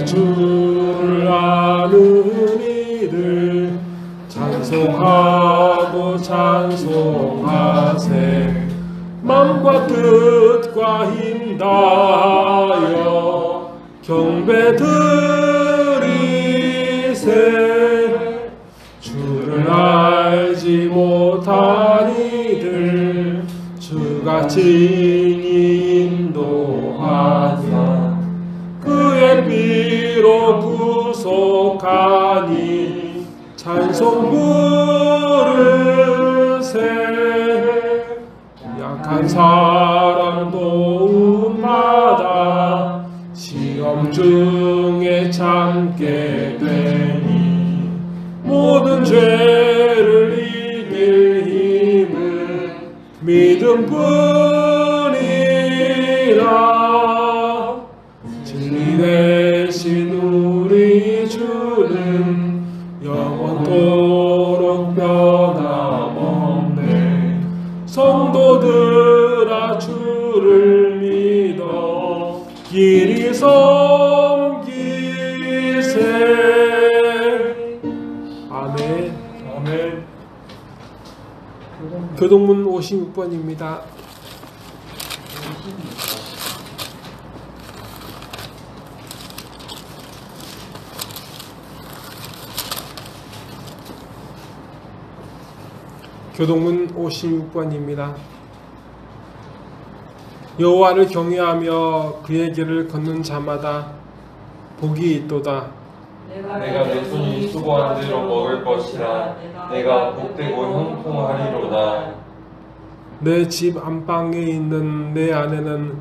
주를 아는 이들 찬송하고 찬송하세. 맘과 뜻과 힘 다하여 경배 드리세. 주를 알지 못한 이들 주가 친히 인도하사 그의 피로 구속하니 찬송 부르세. 약한 사람 도움받아 시험 중에 참게 되니 모든 죄를 이길 힘은 믿음뿐이라. 진리 되신 우리 주는 영원토록 변함없네. 성도들아 주를 믿어 길이 섬기세. 아멘. 아멘. 교동문 56번입니다. 교동문 56번입니다. 여호와를 경외하며 그의 길을 걷는 자마다 복이 있도다. 내가 내 손이 수고한 대로 먹을 것이라. 내가 복되고 형통하리로다. 내 집 안방에 있는 내 아내는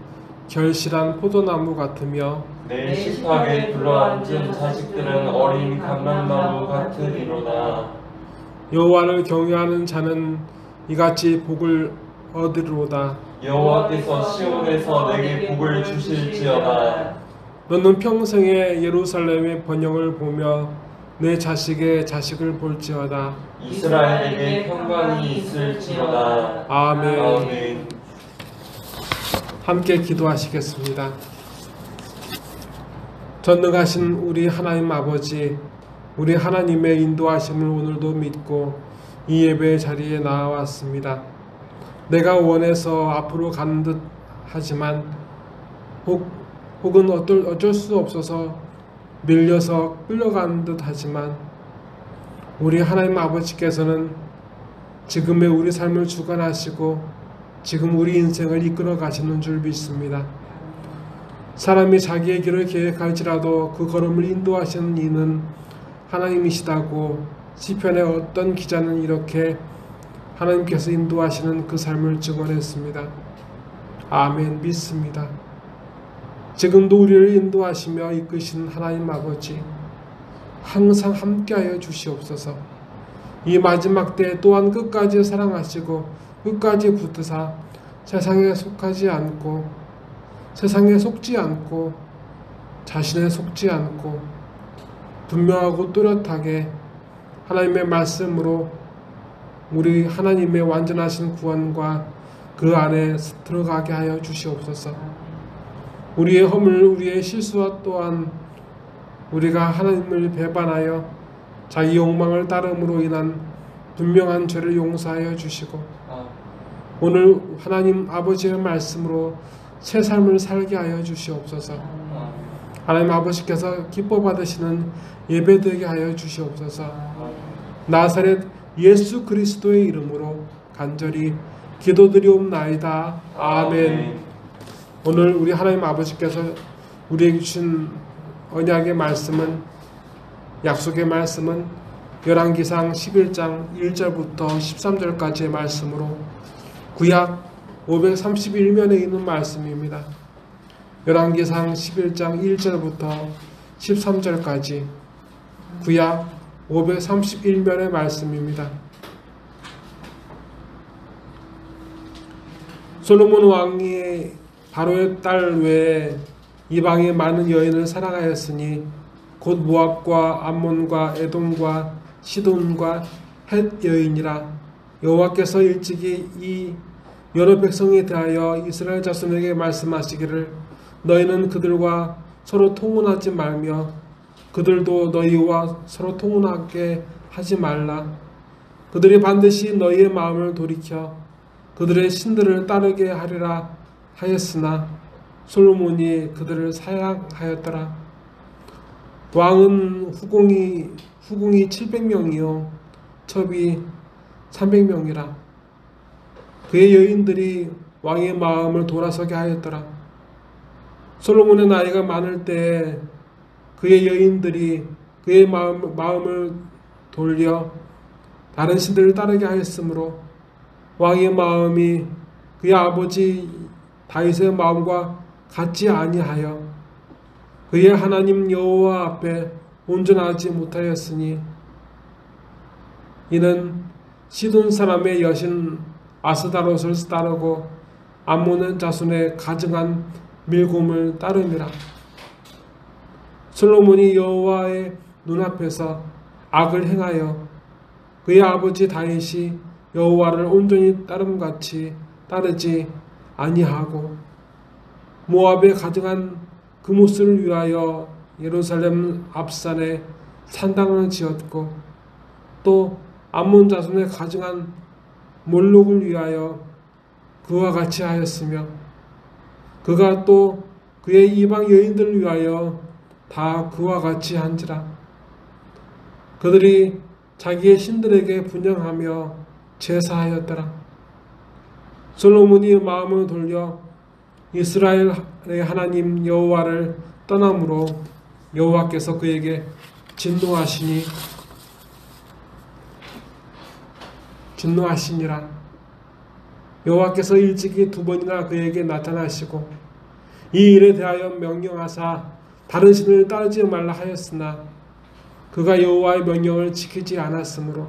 결실한 포도나무 같으며 내 식탁에 둘러앉은 자식들은 어린 감람나무 같으리로다. 여호와를 경외하는 자는 이같이 복을 얻으리로다. 여호와께서 시온에서 내게 복을 주실지어다. 너는 평생에 예루살렘의 번영을 보며 내 자식의 자식을 볼지어다. 이스라엘에게 평강이 있을지어다. 아멘. 아멘. 함께 기도하시겠습니다. 전능하신 우리 하나님 아버지, 우리 하나님의 인도하심을 오늘도 믿고 이 예배 자리에 나와왔습니다. 내가 원해서 앞으로 가는 듯 하지만 혹은 어쩔 수 없어서 밀려서 끌려가는 듯 하지만 우리 하나님 아버지께서는 지금의 우리 삶을 주관하시고 지금 우리 인생을 이끌어 가시는 줄 믿습니다. 사람이 자기의 길을 계획할지라도 그 걸음을 인도하시는 이는 하나님이시다고 시편의 어떤 기자는 이렇게 하나님께서 인도하시는 그 삶을 증언했습니다. 아멘. 믿습니다. 지금도 우리를 인도하시며 이끄신 하나님 아버지, 항상 함께하여 주시옵소서. 이 마지막 때 또한 끝까지 사랑하시고 끝까지 붙드사 세상에 속지 않고 자신에 속지 않고 분명하고 뚜렷하게 하나님의 말씀으로 우리 하나님의 완전하신 구원과 그 안에 들어가게 하여 주시옵소서. 우리의 허물, 우리의 실수와 또한 우리가 하나님을 배반하여 자기 욕망을 따름으로 인한 분명한 죄를 용서하여 주시고 오늘 하나님 아버지의 말씀으로 새 삶을 살게 하여 주시옵소서. 하나님 아버지께서 기뻐 받으시는 예배되게 하여 주시옵소서. 나사렛 예수 그리스도의 이름으로 간절히 기도드리옵나이다. 아멘. 오늘 우리 하나님 아버지께서 우리에게 주신 언약의 말씀은, 약속의 말씀은 열왕기상 11장 1절부터 13절까지의 말씀으로 구약 531면에 있는 말씀입니다. 열왕기상 11장 1절부터 13절까지 구약 531면의 말씀입니다. 솔로몬 왕이 바로의 딸 외에 이방의 많은 여인을 사랑하였으니 곧 모압과 암몬과 에돔과 시돈과 헷 여인이라. 여호와께서 일찍이 이 여러 백성에 대하여 이스라엘 자손에게 말씀하시기를 너희는 그들과 서로 통혼하지 말며 그들도 너희와 서로 통혼하게 하지 말라. 그들이 반드시 너희의 마음을 돌이켜 그들의 신들을 따르게 하리라 하였으나 솔로몬이 그들을 사양하였더라. 왕은 후궁이 700명이요 첩이 300명이라. 그의 여인들이 왕의 마음을 돌아서게 하였더라. 솔로몬의 나이가 많을 때 그의 여인들이 그의 마음을 돌려 다른 신들을 따르게 하였으므로 왕의 마음이 그의 아버지 다윗의 마음과 같지 아니하여 그의 하나님 여호와 앞에 온전하지 못하였으니 이는 시돈 사람의 여신 아스다롯을 따르고 암몬의 자손의 가증한 밀곰을 따름이라. 솔로몬이 여호와의 눈앞에서 악을 행하여 그의 아버지 다윗이 여호와를 온전히 따름같이 따르지 아니하고 모압에 가증한 그모스를 위하여 예루살렘 앞산에 산당을 지었고 또 암몬 자손의 가증한 몰록을 위하여 그와 같이 하였으며 그가 또 그의 이방 여인들을 위하여 다 그와 같이 한지라. 그들이 자기의 신들에게 분향하며 제사하였더라. 솔로몬이 마음을 돌려 이스라엘의 하나님 여호와를 떠남으로 여호와께서 그에게 진노하시니라. 여호와께서 일찍이 2번이나 그에게 나타나시고 이 일에 대하여 명령하사 다른 신을 따르지 말라 하였으나 그가 여호와의 명령을 지키지 않았으므로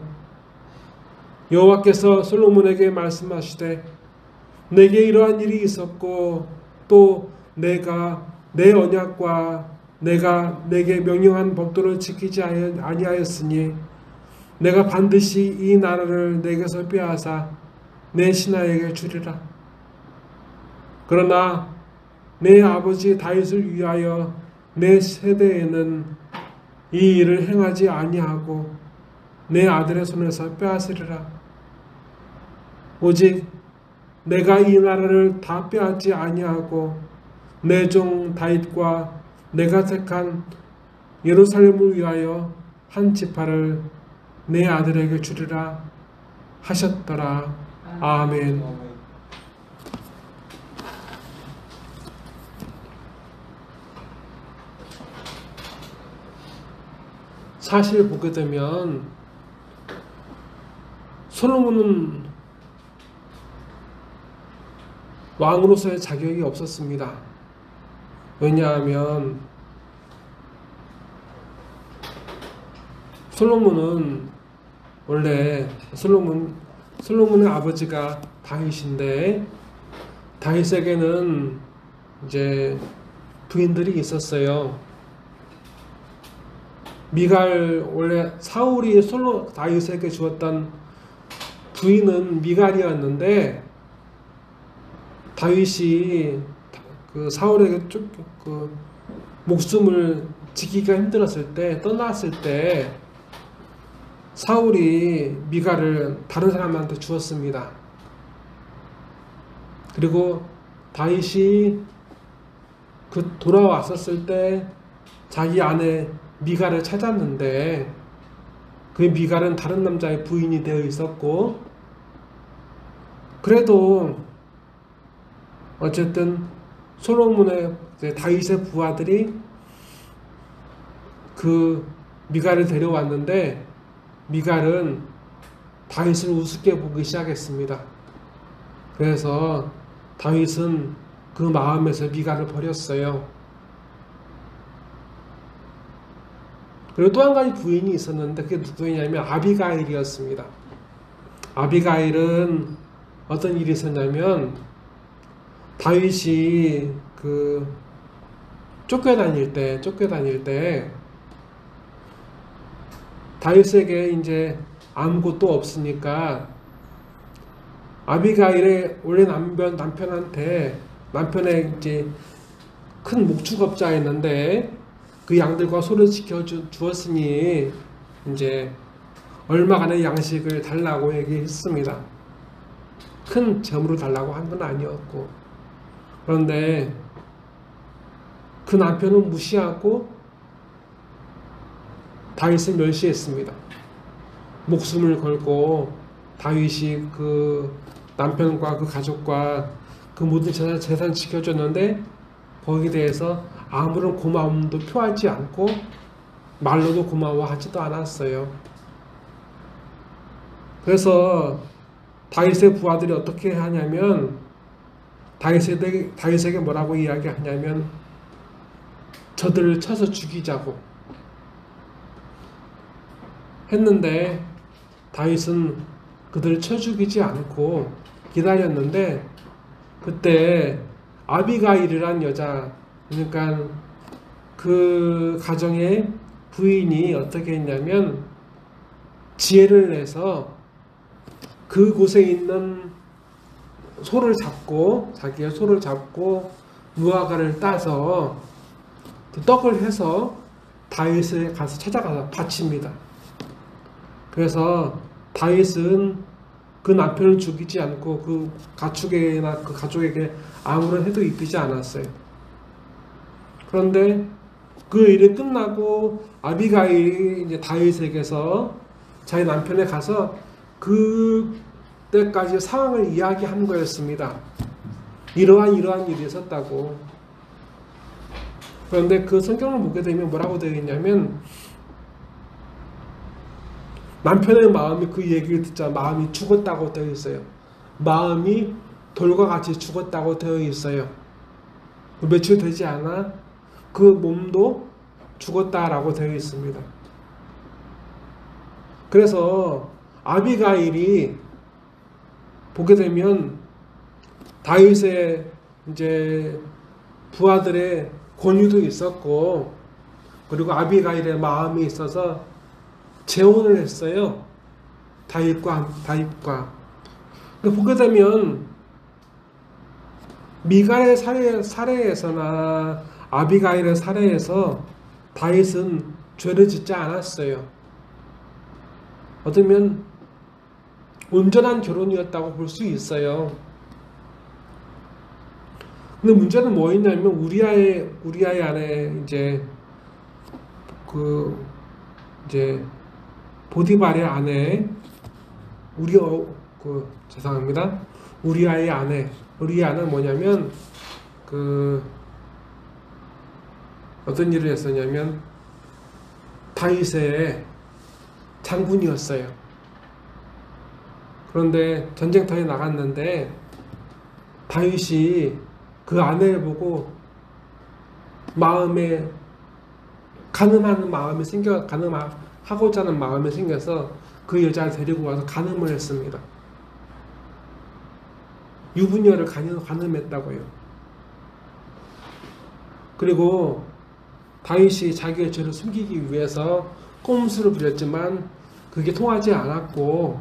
여호와께서 솔로몬에게 말씀하시되 내게 이러한 일이 있었고 또 내가 내 언약과 내가 내게 명령한 법도를 지키지 아니하였으니 내가 반드시 이 나라를 내게서 빼앗아 내 신하에게 주리라. 그러나 내 아버지 다윗을 위하여 내 세대에는 이 일을 행하지 아니하고 내 아들의 손에서 빼앗으리라. 오직 내가 이 나라를 다 빼앗지 아니하고 내 종 다윗과 내가 택한 예루살렘을 위하여 한 지파를 내 아들에게 주리라 하셨더라. 아멘. 사실 보게 되면 솔로몬은 왕으로서의 자격이 없었습니다. 왜냐하면 솔로몬은 원래 솔로몬의 아버지가 다윗인데 다윗에게는 이제 부인들이 있었어요. 미갈, 원래 사울이 다윗에게 주었던 부인은 미갈이었는데 다윗이 그 사울에게 목숨을 지키기가 힘들었을 때, 떠났을 때 사울이 미갈을 다른 사람한테 주었습니다. 그리고 다윗이 돌아왔었을 때 자기 아내 미갈을 찾았는데 그 미갈은 다른 남자의 부인이 되어 있었고, 그래도 어쨌든 솔로몬의 다윗의 부하들이 그 미갈을 데려왔는데 미갈은 다윗을 우습게 보기 시작했습니다. 그래서 다윗은 그 마음에서 미갈을 버렸어요. 그리고 또 한 가지 부인이 있었는데 그게 누구였냐면 아비가일이었습니다. 아비가일은 어떤 일이 있었냐면 다윗이 쫓겨다닐 때 다윗에게 이제 아무것도 없으니까 아비가일의 원래 남편의 이제 큰 목축업자였는데 그 양들과 소를 지켜 주었으니 이제 얼마간의 양식을 달라고 얘기했습니다. 큰 재물을 달라고 한 건 아니었고, 그런데 그 남편은 무시하고 다윗을 멸시했습니다. 목숨을 걸고 다윗이 그 남편과 그 가족과 그 모든 재산 지켜줬는데 거기에 대해서 아무런 고마움도 표하지 않고 말로도 고마워하지도 않았어요. 그래서 다윗의 부하들이 어떻게 하냐면 다윗에게 뭐라고 이야기하냐면 저들을 쳐서 죽이자고 했는데 다윗은 그들을 쳐 죽이지 않고 기다렸는데 그때 아비가일이란 여자, 그러니까 그 가정의 부인이 어떻게 했냐면 지혜를 내서 그곳에 있는 소를 잡고 자기의 소를 잡고 무화과를 따서 그 떡을 해서 다윗에 가서 찾아가서 바칩니다. 그래서 다윗은 그 남편을 죽이지 않고 그 가축에나 그 가족에게 아무런 해도 입히지 않았어요. 그런데 그 일이 끝나고 아비가일이 이제 다윗에게서 자기 남편에 가서 그때까지 상황을 이야기한 거였습니다. 이러한 일이 있었다고. 그런데 그 성경을 보게 되면 뭐라고 되어 있냐면 남편의 마음이 그 얘기를 듣자 마음이 죽었다고 되어 있어요. 마음이 돌과 같이 죽었다고 되어 있어요. 며칠 되지 않아 그 몸도 죽었다라고 되어 있습니다. 그래서 아비가일이 보게 되면 다윗의 이제 부하들의 권유도 있었고 그리고 아비가일의 마음이 있어서 재혼을 했어요. 다윗과. 보게 되면 미갈의 사례에서나 아비가일의 사례에서 다윗은 죄를 짓지 않았어요. 어쩌면 온전한 결혼이었다고 볼 수 있어요. 근데 문제는 뭐였냐면 우리아의 안에 이제 보디발의 아내 죄송합니다. 우리아의 아내는 뭐냐면 어떤 일을 했었냐면 다윗의 장군이었어요. 그런데 전쟁터에 나갔는데 다윗이 그 아내를 보고 가늠하고자 하는 마음이 생겨서 그 여자를 데리고 와서 간음을 했습니다. 유부녀를 간음했다고요. 그리고 다윗이 자기의 죄를 숨기기 위해서 꼼수를 부렸지만 그게 통하지 않았고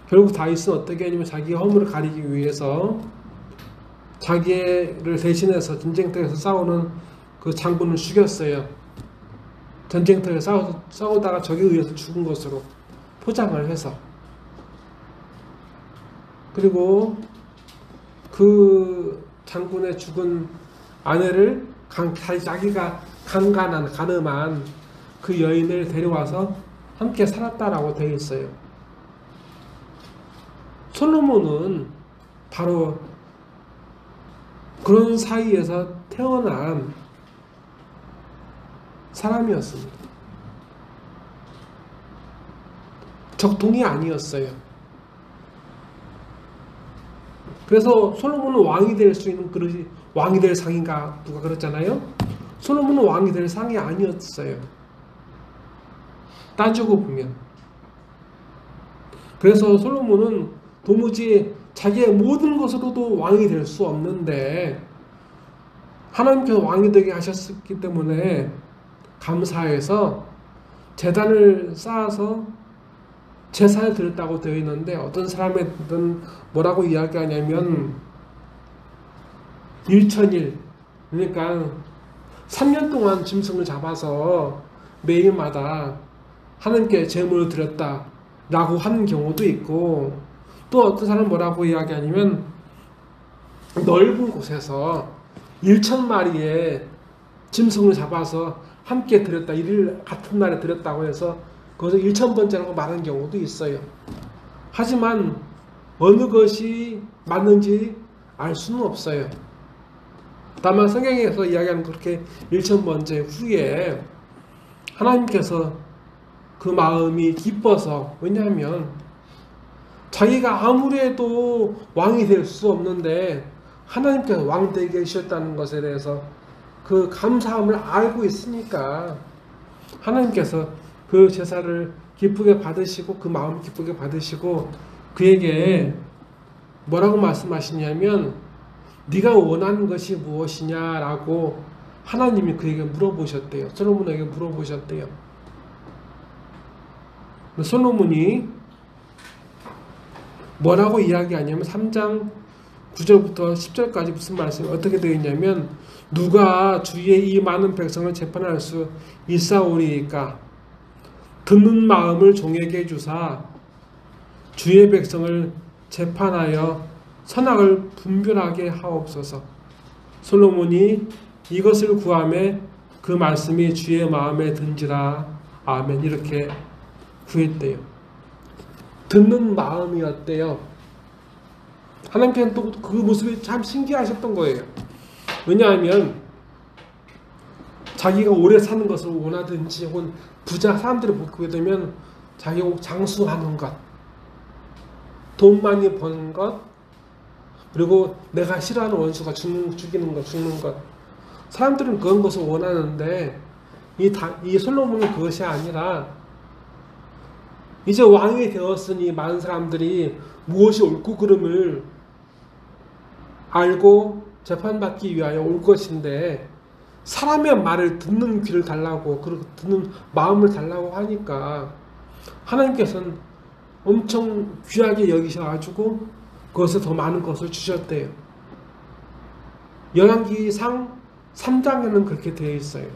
결국 다윗은 어떻게 하냐면 자기의 허물을 가리기 위해서 자기를 대신해서 전쟁터에서 싸우는 그 장군을 죽였어요. 전쟁터에서 싸우다가 적에 의해서 죽은 것으로 포장을 해서. 그리고 그 장군의 죽은 아내를 자기가 간음한 그 여인을 데려와서 함께 살았다라고 되어 있어요. 솔로몬은 바로 그런 사이에서 태어난 사람이었습니다. 적통이 아니었어요. 그래서 솔로몬은 왕이 될 수 있는 그릇이 왕이 될 상인가 누가 그랬잖아요. 솔로몬은 왕이 될 상이 아니었어요. 따지고 보면. 그래서 솔로몬은 도무지 자기의 모든 것으로도 왕이 될 수 없는데 하나님께서 왕이 되게 하셨기 때문에 감사해서 제단을 쌓아서 제사를 드렸다고 되어 있는데 어떤 사람들은 뭐라고 이야기하냐면 1,000일 그러니까 3년 동안 짐승을 잡아서 매일마다 하나님께 제물을 드렸다라고 하는 경우도 있고, 또 어떤 사람은 뭐라고 이야기하냐면 넓은 곳에서 1,000마리의 짐승을 잡아서 함께 드렸다, 일일 같은 날에 드렸다고 해서 그것을 1,000번째라고 말하는 경우도 있어요. 하지만 어느 것이 맞는지 알 수는 없어요. 다만 성경에서 이야기하는 그렇게 1,000번째 후에 하나님께서 그 마음이 기뻐서, 왜냐하면 자기가 아무리 해도 왕이 될 수 없는데 하나님께서 왕 되게 해주셨다는 것에 대해서 그 감사함을 알고 있으니까 하나님께서 그 제사를 기쁘게 받으시고 그 마음 기쁘게 받으시고 그에게 뭐라고 말씀하시냐면 네가 원하는 것이 무엇이냐라고 하나님이 그에게 물어보셨대요. 솔로몬에게 물어보셨대요. 솔로몬이 뭐라고 이야기하냐면 3장 9절부터 10절까지 무슨 말씀이 어떻게 되어 있냐면 누가 주의 이 많은 백성을 재판할 수 있사오리이까 듣는 마음을 종에게 주사 주의 백성을 재판하여 선악을 분별하게 하옵소서. 솔로몬이 이것을 구하매 그 말씀이 주의 마음에 든지라. 아멘. 이렇게 구했대요. 듣는 마음이었대요. 하나님께는 또 그 모습이 참 신기하셨던 거예요. 왜냐하면 자기가 오래 사는 것을 원하든지 혹은 부자 사람들을 보게 되면 자기가 장수하는 것, 돈 많이 버는 것, 그리고 내가 싫어하는 원수가 죽이는 것, 죽는 것, 사람들은 그런 것을 원하는데 이 솔로몬은 그것이 아니라 이제 왕이 되었으니 많은 사람들이 무엇이 옳고 그름을 알고 재판받기 위하여 올 것인데 사람의 말을 듣는 귀를 달라고, 그리고 듣는 마음을 달라고 하니까 하나님께서는 엄청 귀하게 여기셔가지고 그것에 더 많은 것을 주셨대요. 열왕기상 3장에는 그렇게 되어 있어요.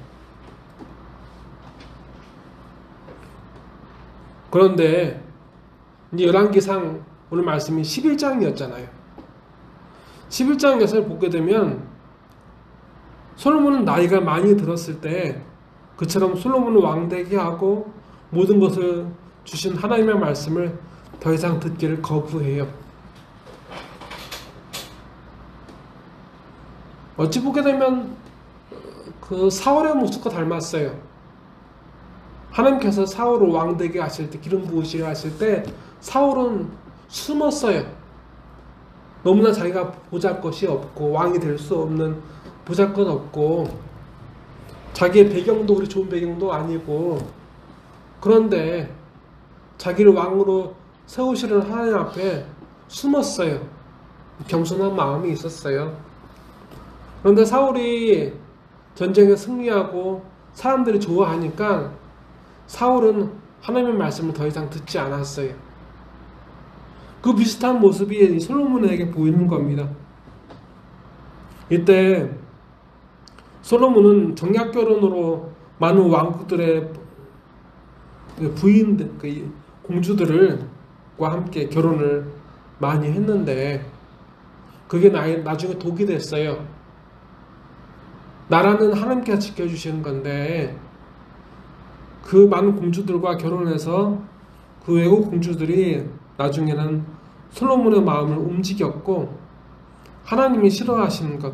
그런데 이제 열왕기상 오늘 말씀이 11장이었잖아요. 11장에서 보게 되면 솔로몬은 나이가 많이 들었을 때 그처럼 솔로몬을 왕되게 하고 모든 것을 주신 하나님의 말씀을 더 이상 듣기를 거부해요. 어찌 보게 되면 그 사울의 모습과 닮았어요. 하나님께서 사울을 왕되게 하실 때, 기름 부으시게 하실 때 사울은 숨었어요. 너무나 자기가 보잘것이 없고 왕이 될 수 없는 보잘것 없고 자기의 배경도 그리 좋은 배경도 아니고, 그런데 자기를 왕으로 세우시는 하나님 앞에 숨었어요. 겸손한 마음이 있었어요. 그런데 사울이 전쟁에 승리하고 사람들이 좋아하니까 사울은 하나님의 말씀을 더 이상 듣지 않았어요. 그 비슷한 모습이 솔로몬에게 보이는 겁니다. 이때 솔로몬은 정략결혼으로 많은 왕국들의 부인, 공주들과 함께 결혼을 많이 했는데 그게 나중에 독이 됐어요. 나라는 하나님께서 지켜주시는 건데 그 많은 공주들과 결혼해서 그 외국 공주들이 나중에는 솔로몬의 마음을 움직였고 하나님이 싫어하시는 것,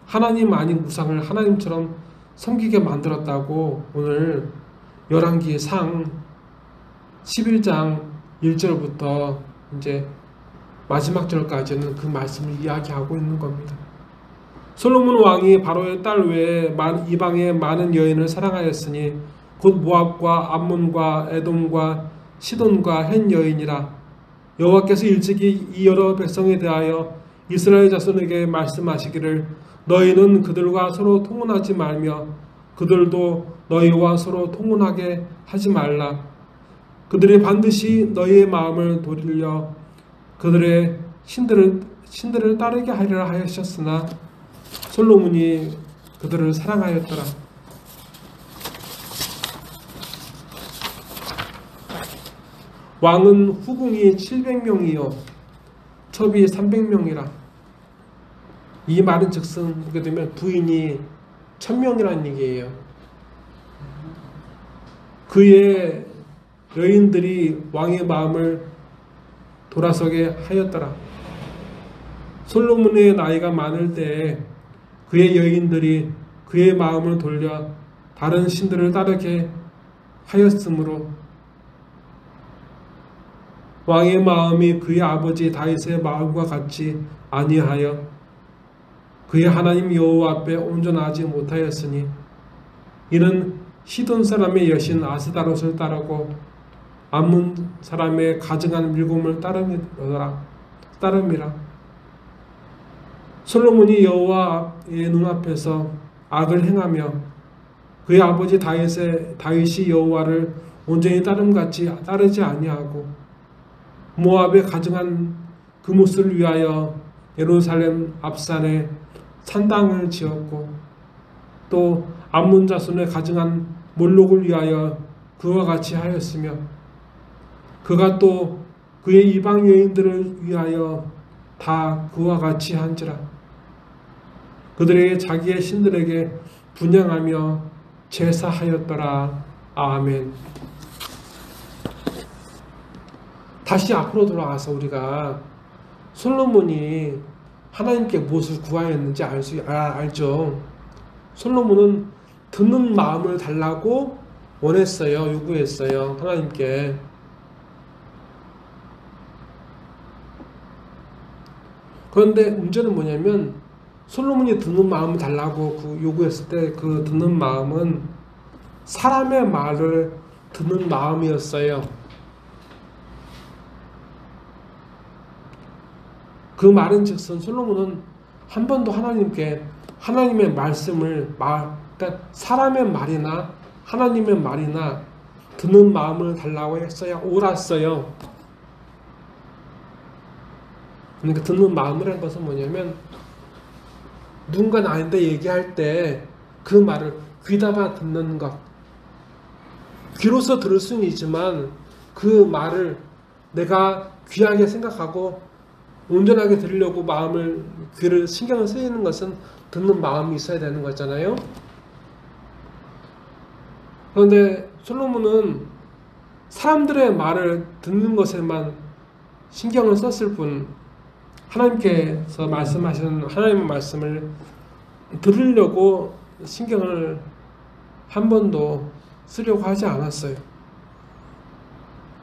하나님 아닌 우상을 하나님처럼 섬기게 만들었다고 오늘 열왕기상 11장 1절부터 이제 마지막 절까지는 그 말씀을 이야기하고 있는 겁니다. 솔로몬 왕이 바로의 딸 외에 이방의 많은 여인을 사랑하였으니 곧 모압과 암몬과 에돔과 시돈과 헷 여인이라. 여호와께서 일찍이 이 여러 백성에 대하여 이스라엘 자손에게 말씀하시기를 너희는 그들과 서로 통혼하지 말며 그들도 너희와 서로 통혼하게 하지 말라. 그들이 반드시 너희의 마음을 돌려 그들의 신들을 따르게 하리라 하셨으나 솔로몬이 그들을 사랑하였더라. 왕은 후궁이 700명이요 첩이 300명이라. 이 말은 즉슨 보게 되면 부인이 1000명이라는 얘기예요. 그의 여인들이 왕의 마음을 돌아서게 하였더라. 솔로몬의 나이가 많을 때에 그의 여인들이 그의 마음을 돌려 다른 신들을 따르게 하였으므로 왕의 마음이 그의 아버지 다윗의 마음과 같이 아니하여 그의 하나님 여호와 앞에 온전하지 못하였으니 이는 시돈 사람의 여신 아스다롯을 따르고 암몬 사람의 가증한 밀곰을 따름이라. 솔로몬이 여호와의 눈앞에서 악을 행하며 그의 아버지 다윗이 여호와를 온전히 따름같이 따르지 아니하고 모압의 가증한 그무스를 위하여 예루살렘 앞산에 산당을 지었고 또 암몬 자손의 가증한 몰록을 위하여 그와 같이 하였으며 그가 또 그의 이방 여인들을 위하여 다 그와 같이 한지라. 그들에게 자기의 신들에게 분향하며 제사하였더라. 아멘. 다시 앞으로 돌아가서 우리가 솔로몬이 하나님께 무엇을 구하였는지 알죠. 솔로몬은 듣는 마음을 달라고 원했어요. 요구했어요. 하나님께. 그런데 문제는 뭐냐면 솔로몬이 듣는 마음을 달라고 요구했을 때 그 듣는 마음은 사람의 말을 듣는 마음이었어요. 그 말은 즉슨 솔로몬은 한 번도 하나님께 하나님의 말씀을 그러니까 사람의 말이나 하나님의 말이나 듣는 마음을 달라고 했어야 옳았어요. 그러니까 듣는 마음이라는 것은 뭐냐면 누군가 나한테 얘기할 때 그 말을 귀담아 듣는 것. 귀로서 들을 수는 있지만 그 말을 내가 귀하게 생각하고 온전하게 들으려고 귀를 신경을 쓰이는 것은 듣는 마음이 있어야 되는 거잖아요. 그런데 솔로몬은 사람들의 말을 듣는 것에만 신경을 썼을 뿐 하나님께서 말씀하시는 하나님의 말씀을 들으려고 신경을 한 번도 쓰려고 하지 않았어요.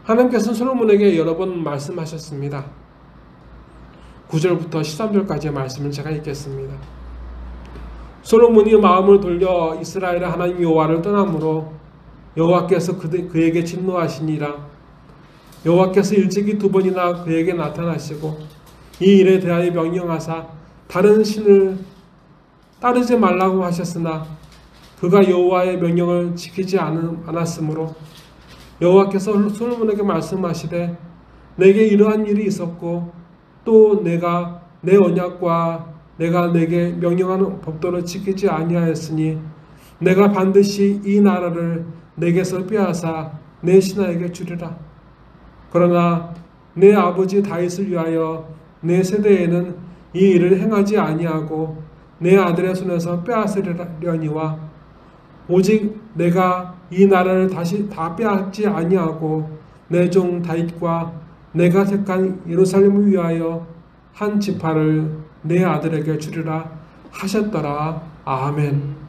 하나님께서는 솔로몬에게 여러 번 말씀하셨습니다. 9절부터 13절까지의 말씀을 제가 읽겠습니다. 솔로몬이 마음을 돌려 이스라엘의 하나님 여호와를 떠나므로 여호와께서 그에게 진노하시니라. 여호와께서 일찍이 2번이나 그에게 나타나시고 이 일에 대하여 명령하사 다른 신을 따르지 말라고 하셨으나 그가 여호와의 명령을 지키지 않았으므로 여호와께서 솔로몬에게 말씀하시되 내게 이러한 일이 있었고 또 내가 내 언약과 내가 내게 명령하는 법도를 지키지 아니하였으니 내가 반드시 이 나라를 내게서 빼앗아 내 신하에게 주리라. 그러나 내 아버지 다윗을 위하여 내 세대에는 이 일을 행하지 아니하고 내 아들의 손에서 빼앗으려니와 오직 내가 이 나라를 다시 다 빼앗지 아니하고 내 종 다윗과 내가 택한 예루살렘을 위하여 한 지파를 내 아들에게 주리라 하셨더라. 아멘.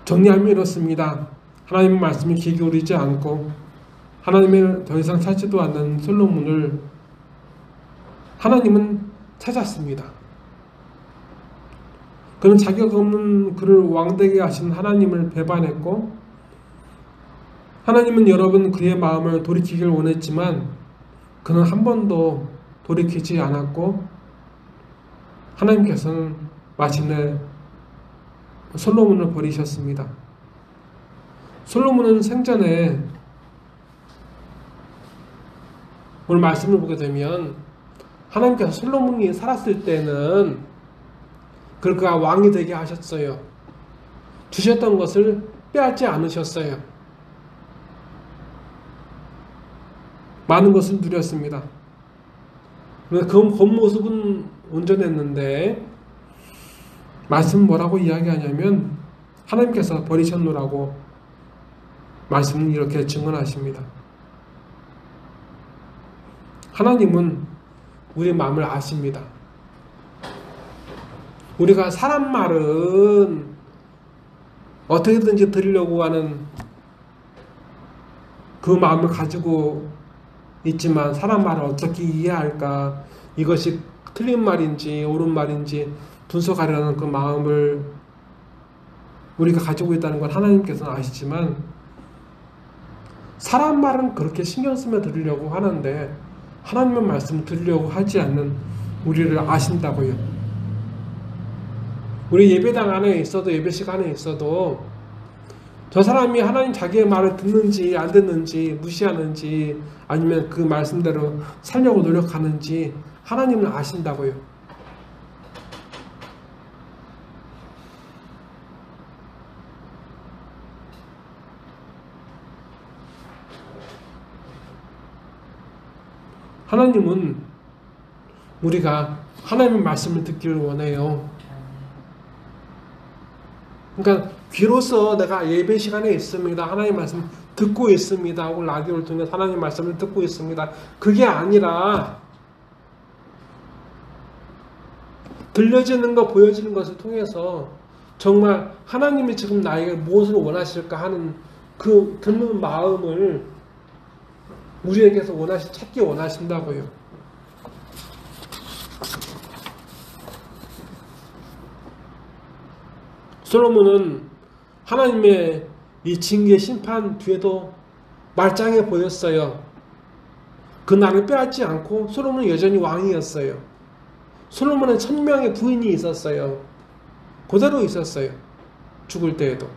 정리하면 이렇습니다. 하나님의 말씀에 귀 기울이지 않고 하나님을 더 이상 찾지도 않는 솔로몬을 하나님은 찾았습니다. 그는 자격 없는 그를 왕되게 하신 하나님을 배반했고 하나님은 여러 번 그의 마음을 돌이키길 원했지만 그는 한 번도 돌이키지 않았고 하나님께서는 마침내 솔로몬을 버리셨습니다. 솔로몬은 생전에 오늘 말씀을 보게 되면 하나님께서 솔로몬이 살았을 때는 그가 왕이 되게 하셨어요. 주셨던 것을 빼앗지 않으셨어요. 많은 것을 누렸습니다. 그 겉모습은 온전했는데 말씀 뭐라고 이야기하냐면 하나님께서 버리셨노라고 말씀은 이렇게 증언하십니다. 하나님은 우리 마음을 아십니다. 우리가 사람 말은 어떻게든지 들으려고 하는 그 마음을 가지고 있지만 사람 말을 어떻게 이해할까, 이것이 틀린 말인지 옳은 말인지 분석하려는 그 마음을 우리가 가지고 있다는 건 하나님께서는 아시지만 사람 말은 그렇게 신경 쓰며 들으려고 하는데 하나님의 말씀을 들으려고 하지 않는 우리를 아신다고요. 우리 예배당 안에 있어도 예배 시간에 있어도 저 사람이 하나님 자기의 말을 듣는지 안 듣는지 무시하는지 아니면 그 말씀대로 살려고 노력하는지 하나님은 아신다고요. 하나님은 우리가 하나님의 말씀을 듣기를 원해요. 그러니까 귀로서 내가 예배 시간에 있습니다. 하나님 말씀 듣고 있습니다. 혹은 라디오를 통해 하나님 말씀을 듣고 있습니다. 그게 아니라 들려지는 것, 보여지는 것을 통해서 정말 하나님이 지금 나에게 무엇을 원하실까 하는 그 듣는 마음을 우리에게서 찾기 원하신다고요. 솔로몬은 하나님의 이 징계 심판 뒤에도 말짱해 보였어요. 그 날을 빼앗지 않고 솔로몬은 여전히 왕이었어요. 솔로몬은 1000명의 부인이 있었어요. 그대로 있었어요. 죽을 때에도.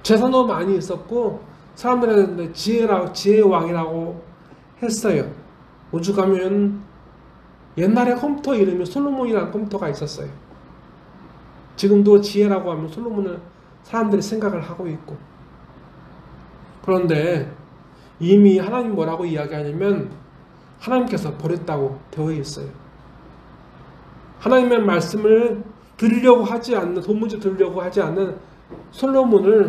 재산도 많이 있었고 사람들한테 지혜의 왕이라고 했어요. 오죽 하면 옛날에 컴퓨터 이름이 솔로몬이라는 컴퓨터가 있었어요. 지금도 지혜라고 하면 솔로몬을 사람들이 생각을 하고 있고. 그런데 이미 하나님 뭐라고 이야기하냐면 하나님께서 버렸다고 되어 있어요. 하나님의 말씀을 들으려고 하지 않는, 도무지 들으려고 하지 않는 솔로몬을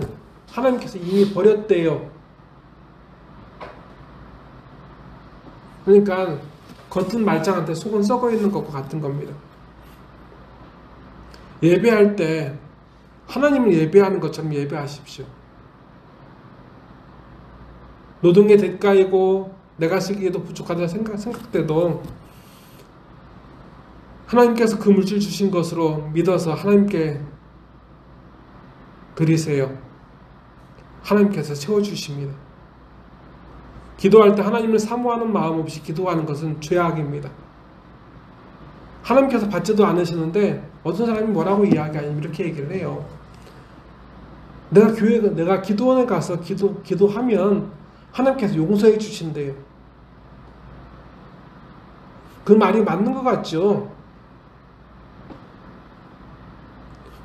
하나님께서 이미 버렸대요. 그러니까 겉은 말짱한데 속은 썩어 있는 것과 같은 겁니다. 예배할 때 하나님을 예배하는 것처럼 예배하십시오. 노동의 대가이고 내가 쓰기에도 부족하다 생각돼도 하나님께서 그 물질 주신 것으로 믿어서 하나님께 드리세요. 하나님께서 채워주십니다. 기도할 때 하나님을 사모하는 마음 없이 기도하는 것은 죄악입니다. 하나님께서 받지도 않으시는데 어떤 사람이 뭐라고 이야기하냐면 이렇게 얘기를 해요. 내가 기도원에 가서 기도하면 하나님께서 용서해 주신대요. 그 말이 맞는 것 같죠?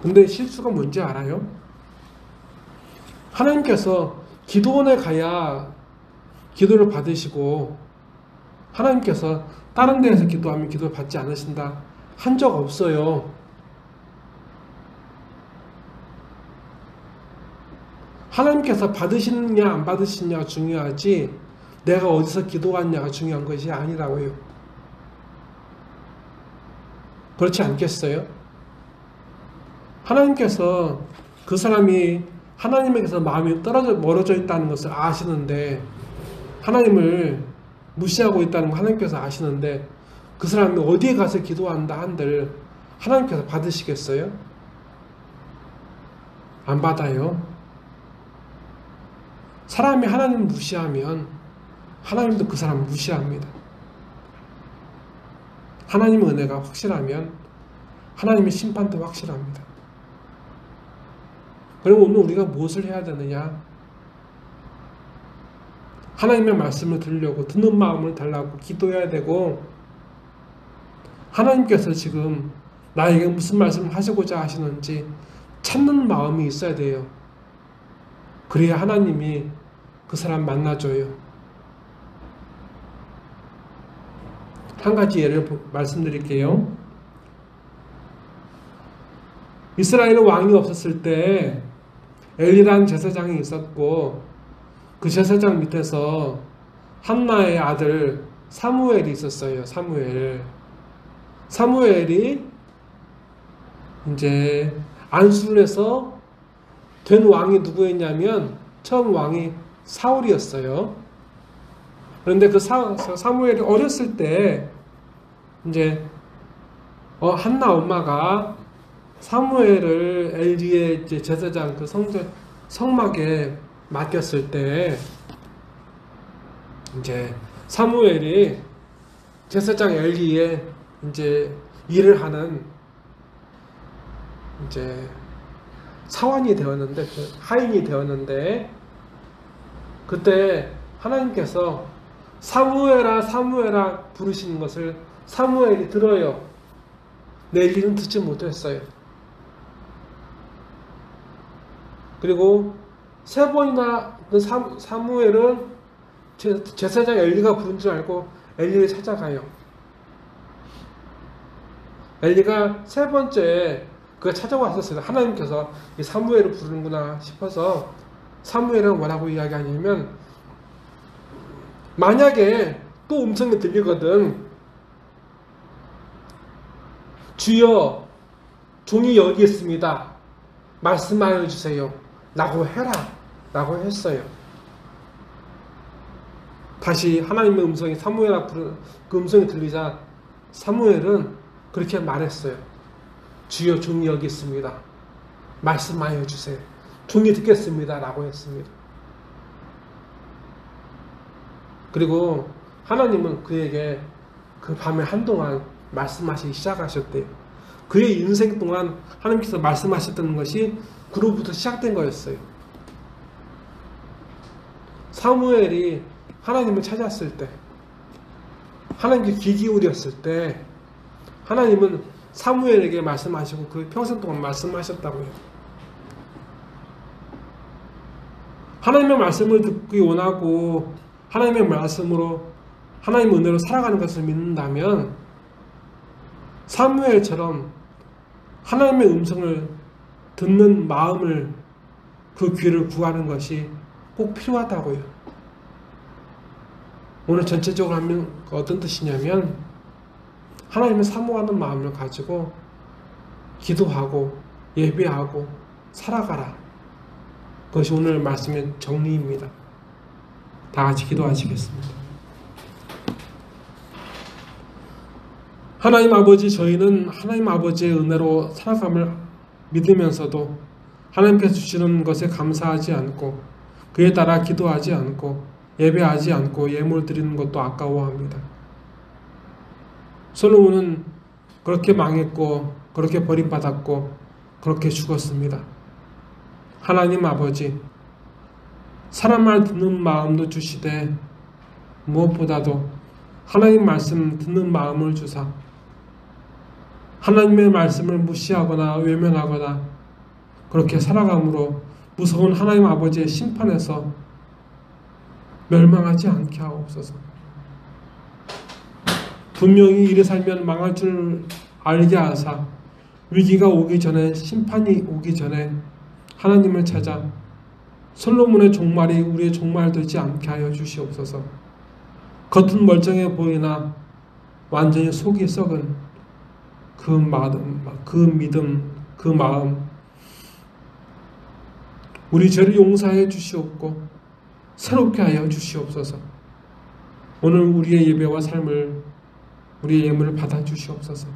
근데 실수가 뭔지 알아요? 하나님께서 기도원에 가야 기도를 받으시고 하나님께서 다른 데에서 기도하면 기도를 받지 않으신다 한 적 없어요. 하나님께서 받으시느냐 안 받으시느냐가 중요하지 내가 어디서 기도했냐가 중요한 것이 아니라고요. 그렇지 않겠어요? 하나님께서 그 사람이 하나님에게서 마음이 멀어져 있다는 것을 아시는데 하나님을 무시하고 있다는 걸 하나님께서 아시는데 그 사람이 어디에 가서 기도한다 한들 하나님께서 받으시겠어요? 안 받아요. 사람이 하나님을 무시하면 하나님도 그 사람을 무시합니다. 하나님의 은혜가 확실하면 하나님의 심판도 확실합니다. 그럼 오늘 우리가 무엇을 해야 되느냐? 하나님의 말씀을 들으려고 듣는 마음을 달라고 기도해야 되고 하나님께서 지금 나에게 무슨 말씀을 하시고자 하시는지 찾는 마음이 있어야 돼요. 그래야 하나님이 그 사람 만나줘요. 한 가지 예를 말씀드릴게요. 이스라엘 왕이 없었을 때 엘리라는 제사장이 있었고, 그 제사장 밑에서 한나의 아들 사무엘이 있었어요. 사무엘이 이제 안수를 해서 된 왕이 누구였냐면 처음 왕이 사울이었어요. 그런데 그 사무엘이 어렸을 때 이제 한나 엄마가 사무엘을 엘리의 이제 제사장 그 성막에 맡겼을 때 이제 사무엘이 제사장 엘리의 이제 일을 하는 이제 사환이 되었는데, 그 하인이 되었는데, 그때 하나님께서 사무엘아 사무엘아 부르시는 것을 사무엘이 들어요. 엘리는 듣지 못했어요. 그리고 세 번이나 그 사무엘은 제사장 엘리가 부른 줄 알고 엘리를 찾아가요. 엘리가 세 번째 그가 찾아왔었어요. 하나님께서 이 사무엘을 부르는구나 싶어서 사무엘은 뭐라고 이야기하냐면, 만약에 또 음성이 들리거든, 주여 종이 여기 있습니다, 말씀하여 주세요 라고 해라 라고 했어요. 다시 하나님의 음성이 사무엘아 부르는 그 음성이 들리자 사무엘은 그렇게 말했어요. 주여 종이 여기 있습니다, 말씀하여 주세요, 종이 듣겠습니다 라고 했습니다. 그리고 하나님은 그에게 그 밤에 한동안 말씀하시기 시작하셨대요. 그의 인생 동안 하나님께서 말씀하셨던 것이 그로부터 시작된 거였어요. 사무엘이 하나님을 찾았을 때, 하나님께 귀 기울였을 때 하나님은 사무엘에게 말씀하시고 그 평생 동안 말씀하셨다고요. 하나님의 말씀을 듣기 원하고 하나님의 말씀으로, 하나님의 은혜로 살아가는 것을 믿는다면 사무엘처럼 하나님의 음성을 듣는 마음을, 그 귀를 구하는 것이 꼭 필요하다고요. 오늘 전체적으로 하면 어떤 뜻이냐면, 하나님을 사모하는 마음을 가지고 기도하고 예배하고 살아가라. 그것이 오늘 말씀의 정리입니다. 다 같이 기도하시겠습니다. 하나님 아버지, 저희는 하나님 아버지의 은혜로 살아감을 믿으면서도 하나님께서 주시는 것에 감사하지 않고 그에 따라 기도하지 않고 예배하지 않고 예물 드리는 것도 아까워합니다. 솔로몬은 그렇게 망했고 그렇게 버림받았고 그렇게 죽었습니다. 하나님 아버지, 사람 말 듣는 마음도 주시되 무엇보다도 하나님 말씀 듣는 마음을 주사 하나님의 말씀을 무시하거나 외면하거나 그렇게 살아감으로 무서운 하나님 아버지의 심판에서 멸망하지 않게 하옵소서. 분명히 이래 살면 망할 줄 알게 하사 위기가 오기 전에, 심판이 오기 전에 하나님을 찾아 솔로몬의 종말이 우리의 종말 되지 않게 하여 주시옵소서. 겉은 멀쩡해 보이나 완전히 속이 썩은 그 믿음, 그 마음, 우리 죄를 용서해 주시옵고 새롭게 하여 주시옵소서. 오늘 우리의 예배와 삶을, 우리의 예물을 받아 주시옵소서.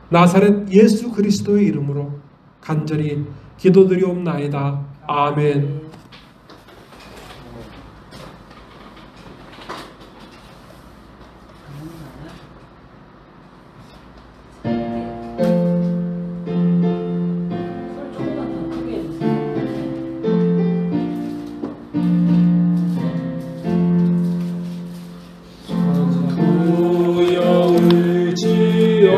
나사렛 예수 그리스도의 이름으로 간절히 기도드리옵나이다. 아멘. 부여 의지여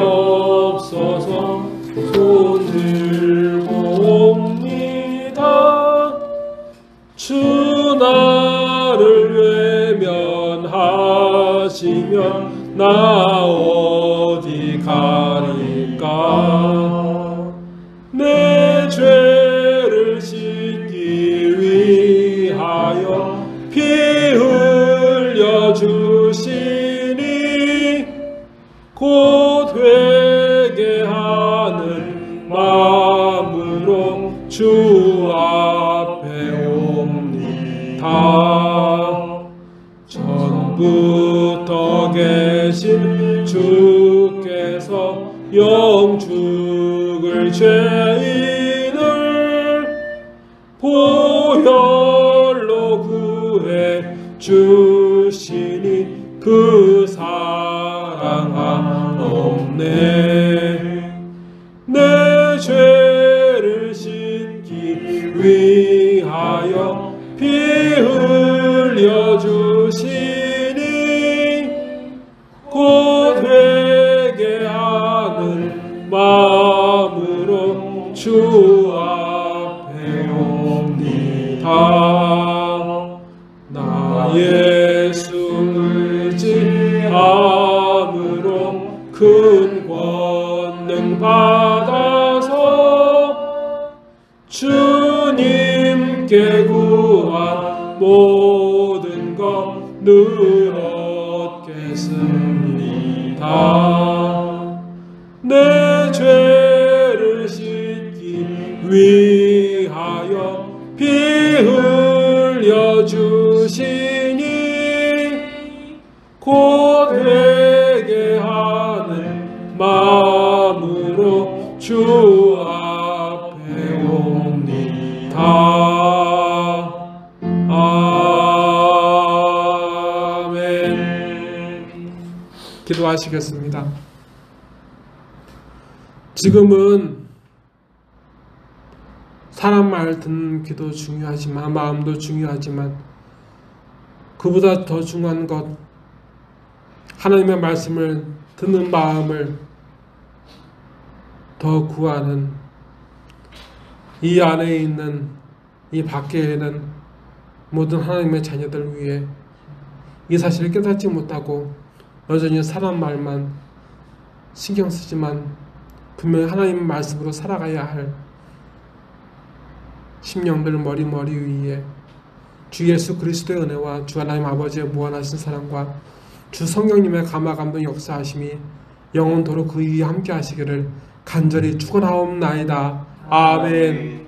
것이면 나 어디 가리까. 내 죄를 씻기 위하여 피 흘려 주시니 곧 회개하는 마음으로 주 앞에 옵니다. 전부터 계신 주께서 영죽을 죄인을 보혈로 구해 주시니 그 사랑 한없네. 내 죄를 씻기 위하여 피 흘려 주시니 곧 회개하는 마음으로 주 앞에 옵니다. 나 예수 의지함으로 큰 권능 받아서 주님께 구한 모든 것 늘 얻겠습니다. 내 죄를 씻기 위하여 피 흘려 주시니 곧 회개하는 마음으로 주 앞에 옵니다. 아멘. 기도하시겠습니다. 지금은 사람 말 듣는 귀도 중요하지만, 마음도 중요하지만, 그보다 더 중요한 것, 하나님의 말씀을 듣는 마음을 더 구하는, 이 안에 있는, 이 밖에 있는 모든 하나님의 자녀들 위해 이 사실을 깨닫지 못하고 여전히 사람 말만 신경 쓰지만 분명히 하나님의 말씀으로 살아가야 할 심령들 머리 위에 주 예수 그리스도의 은혜와 주 하나님 아버지의 무한하신 사랑과 주 성령님의 감화 감동 역사하심이 영원토록 그 위에 함께 하시기를 간절히 축원하옵나이다. 아멘.